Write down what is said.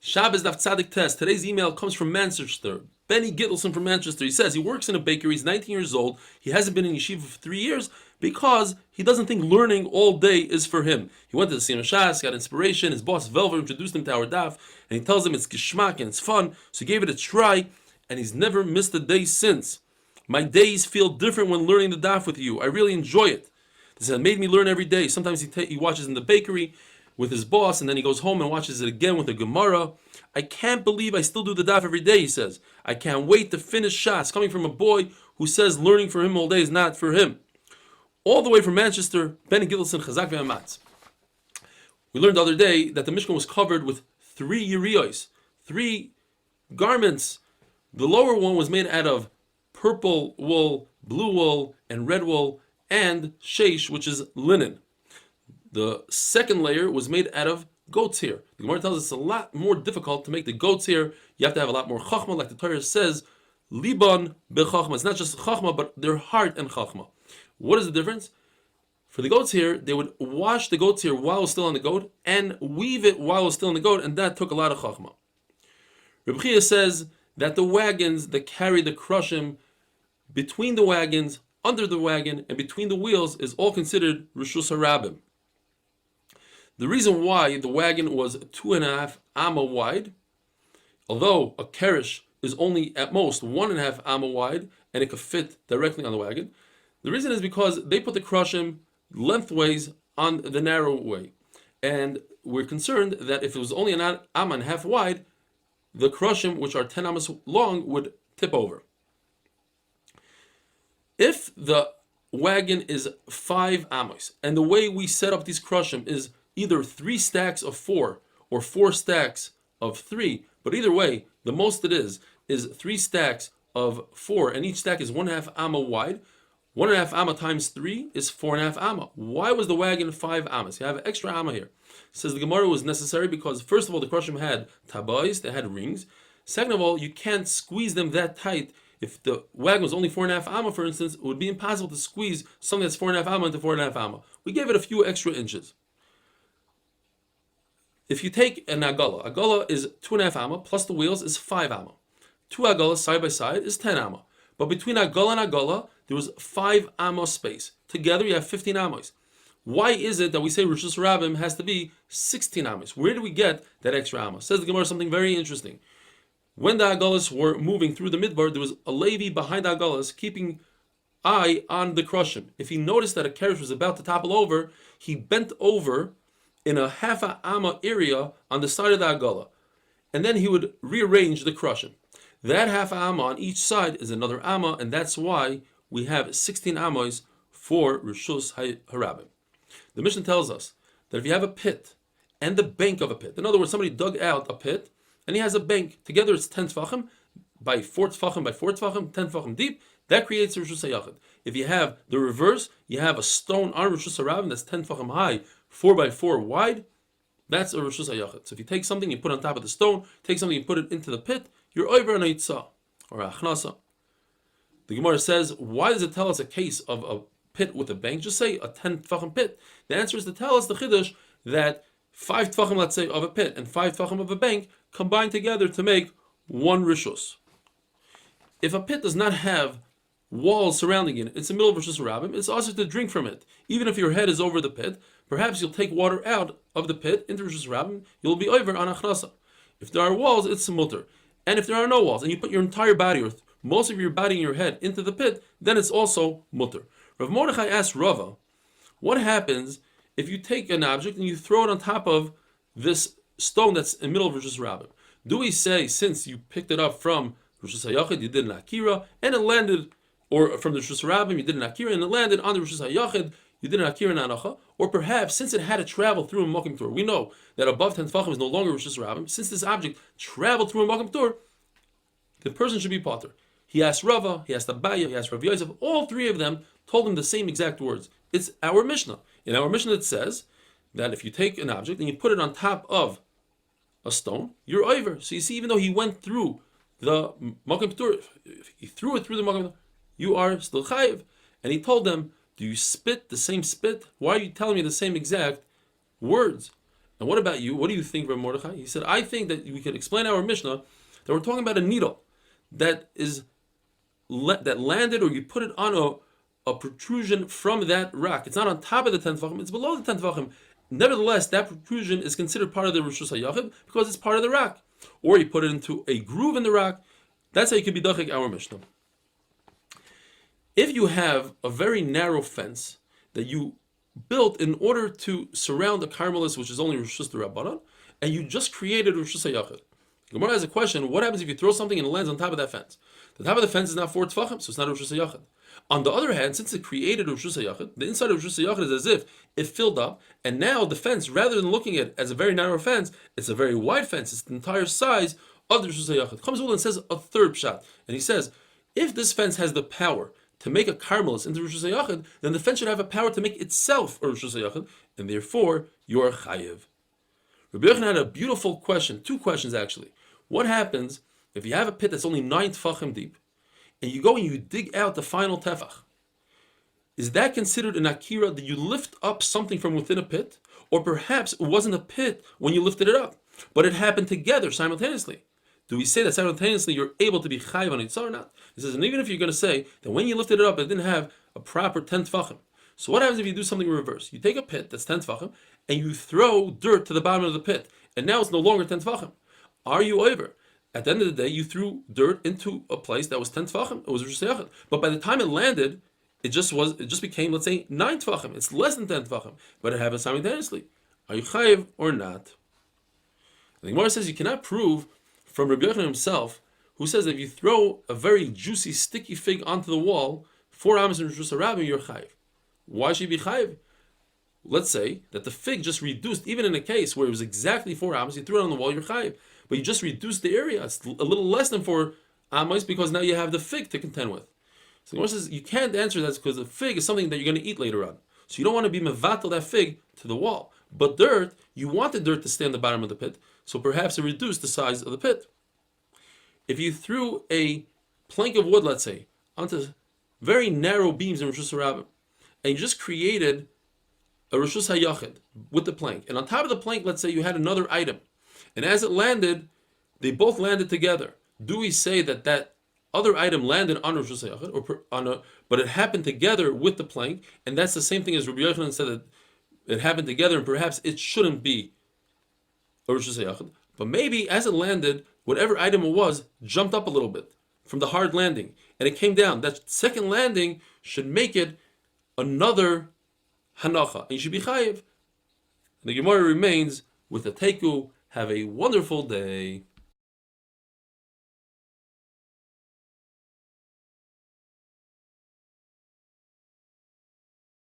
Shabbos Daf Tzadik Test. Today's email comes from Manchester. Benny Gittleson from Manchester. He says he works in a bakery. He's 19 years old. He hasn't been in yeshiva for 3 years because he doesn't think learning all day is for him. He went to the Siyam Shas, got inspiration. His boss Velver introduced him to our daf, and he tells him it's geschmack and it's fun. So he gave it a try, and he's never missed a day since. My days feel different when learning the daf with you. I really enjoy it. This has made me learn every day. Sometimes he watches in the bakery with his boss, and then he goes home and watches it again with the Gemara. I can't believe I still do the daf every day, he says. I can't wait to finish Shas, coming from a boy who says learning for him all day is not for him. All the way from Manchester, Ben Gittleson, Chazak ve'amatz. We learned the other day that the Mishkan was covered with 3 yiriyos, 3 garments. The lower one was made out of purple wool, blue wool, and red wool, and sheish, which is linen. The second layer was made out of goat's hair. The Gemara tells us it's a lot more difficult to make the goat's hair. You have to have a lot more chachma, like the Torah says, liban bechachma. It's not just chachma, but their heart and chachma. What is the difference? For the goat's hair, they would wash the goat's hair while it was still on the goat and weave it while it was still on the goat, and that took a lot of chachma. Reb Chia says that the wagons that carry the krushim between the wagons, under the wagon, and between the wheels is all considered Rishus HaRabim. The reason why the wagon was 2.5 amma wide, although a kerish is only at most 1.5 amma wide, and it could fit directly on the wagon, the reason is because they put the krushim lengthways on the narrow way. And we're concerned that if it was only an amma and a half wide, the krushim, which are 10 ammas long, would tip over. If the wagon is 5 amos, and the way we set up these krushim is either 3 stacks of 4 or 4 stacks of 3, but either way, the most it is 3 stacks of 4, and each stack is 1.5 amma wide. 1.5 amma times 3 is 4.5 amma. Why was the wagon 5 ammas? You have extra amma here. It says the Gemara was necessary because, first of all, the krushim had tabais, they had rings. Second of all, you can't squeeze them that tight. If the wagon was only 4.5 amma, for instance, it would be impossible to squeeze something that's 4.5 amma into 4.5 amma. We gave it a few extra inches. If you take an agala is 2.5 amma plus the wheels is 5 amma. 2 agalas side by side is 10 amma. But between agala and agala, there was 5 amma space. Together you have 15 ammas. Why is it that we say Rishus Rabim has to be 16 ammas? Where do we get that extra amma? Says the Gemara something very interesting. When the agalas were moving through the midbar, there was a Levi behind the agalas keeping eye on the krushim. If he noticed that a kerish was about to topple over, he bent over in a half a amma area on the side of the agala, and then he would rearrange the krushim. That half a amma on each side is another amma, and that's why we have 16 ammas for Rishus HaRabim. The Mishnah tells us that if you have a pit and the bank of a pit, in other words, somebody dug out a pit and he has a bank, together it's 10 tfachim by 4 tfachim by 4 tfachim, 10 tfachim deep, that creates Rishus HaYachid. If you have the reverse, you have a stone on Rishus HaRabim that's 10 tfachim high, 4 by 4 wide, that's a Rishus HaYachid. So if you take something, you put it on top of the stone, take something, you put it into the pit, you're over an eitzah or a achnasa. The Gemara says, why does it tell us a case of a pit with a bank? Just say a 10 tfachim pit. The answer is to tell us the chiddush that 5 tfachim, let's say, of a pit and 5 tfachim of a bank combine together to make 1 rishus. If a pit does not have walls surrounding it, it's the middle of Rishus HaRabim, it's also to drink from it. Even if your head is over the pit, perhaps you'll take water out of the pit into Rishus HaRabim, you'll be over on achnasa. If there are walls, it's mutter. And if there are no walls, and you put your entire body, or most of your body and your head, into the pit, then it's also mutter. Rav Mordechai asked Rava, what happens if you take an object and you throw it on top of this stone that's in the middle of Rishus HaRabim? Do we say, since you picked it up from Rishus HaYachid, you did an akira, and it landed, or from the Rishus HaRabim, you did an akira, and it landed on the Rishus HaYachid, you did an akira and anacha? Or perhaps, since it had to travel through a mokim tur, we know that above 10 tfachim is no longer Rishus HaRabim, since this object traveled through a mokim tur, the person should be potter. He asked Rava, he asked Abaya, he asked Rav Yosef, all 3 of them told him the same exact words. It's our Mishnah. In our Mishnah it says that if you take an object and you put it on top of a stone, you're over. So you see, even though he went through the Makom P'tur, if he threw it through the Makom P'tur, you are still chayiv. And he told them, do you spit the same spit? Why are you telling me the same exact words? And what about you? What do you think, Rabbi Mordechai? He said, I think that we can explain our Mishnah that we're talking about a needle that is that landed, or you put it on a protrusion from that rock. It's not on top of the 10 tefachim, it's below the 10 tefachim. Nevertheless, that protrusion is considered part of the Rishus HaYachid because it's part of the rock. Or you put it into a groove in the rock. That's how you could be dachik our Mishnah. If you have a very narrow fence that you built in order to surround the Carmelis, which is only Rishus D'Rabbanan, and you just created Rishus HaYachid. Gemara has a question: what happens if you throw something and it lands on top of that fence? The top of the fence is not 4 tefachim, so it's not Rishus HaYachid. On the other hand, since it created Rishus HaYachid, the inside of Rishus HaYachid is as if it filled up, and now the fence, rather than looking at it as a very narrow fence, it's a very wide fence. It's the entire size of the Rishus HaYachid. Comes and says a third pshat, and he says, if this fence has the power to make a Carmelis into Rishus HaYachid, then the fence should have a power to make itself a Rishus HaYachid, and therefore you are chayiv. Rabbi Yochanan had a beautiful question, 2 questions actually. What happens if you have a pit that's only 9 tefachim deep, and you go and you dig out the final tefach? Is that considered an akira, that you lift up something from within a pit? Or perhaps it wasn't a pit when you lifted it up, but it happened together simultaneously. Do we say that simultaneously you're able to be chayiv on itzar or not? He says, and even if you're going to say that when you lifted it up, it didn't have a proper 10 tefachim. So what happens if you do something in reverse? You take a pit that's 10 tefachim, and you throw dirt to the bottom of the pit, and now it's no longer 10 tefachim. Are you over? At the end of the day, you threw dirt into a place that was 10 tefachim. It was Rishus HaYachid. But by the time it landed, it just became, let's say, 9 tefachim. It's less than 10 tefachim, but it happened simultaneously. Are you chayiv or not? And the Gemara says you cannot prove from Rabbi Yochanan himself, who says that if you throw a very juicy, sticky fig onto the wall, 4 amos in Rishus HaRabim, you're chayiv. Why should you be chayiv? Let's say that the fig just reduced, even in a case where it was exactly 4 amos, you threw it on the wall, you're chayiv. But you just reduced the area. It's a little less than 4 amos because now you have the fig to contend with. So the Gemara says you can't answer that because the fig is something that you're going to eat later on. So you don't want to be mevatel that fig to the wall. But dirt, you want the dirt to stay on the bottom of the pit, so perhaps it reduced the size of the pit. If you threw a plank of wood, let's say, onto very narrow beams in Rishus HaRabim, and you just created a Rishus HaYachid with the plank, and on top of the plank, let's say you had another item, and as it landed, they both landed together. Do we say that that other item landed on Rishus HaYachid, but it happened together with the plank, and that's the same thing as Rabbi Yochanan said that it happened together, and perhaps it shouldn't be a Rishus HaYachid, but maybe as it landed, whatever item it was jumped up a little bit from the hard landing, and it came down. That second landing should make it another hanacha, and you should be chayiv. And the Gemara remains with the teku. Have a wonderful day.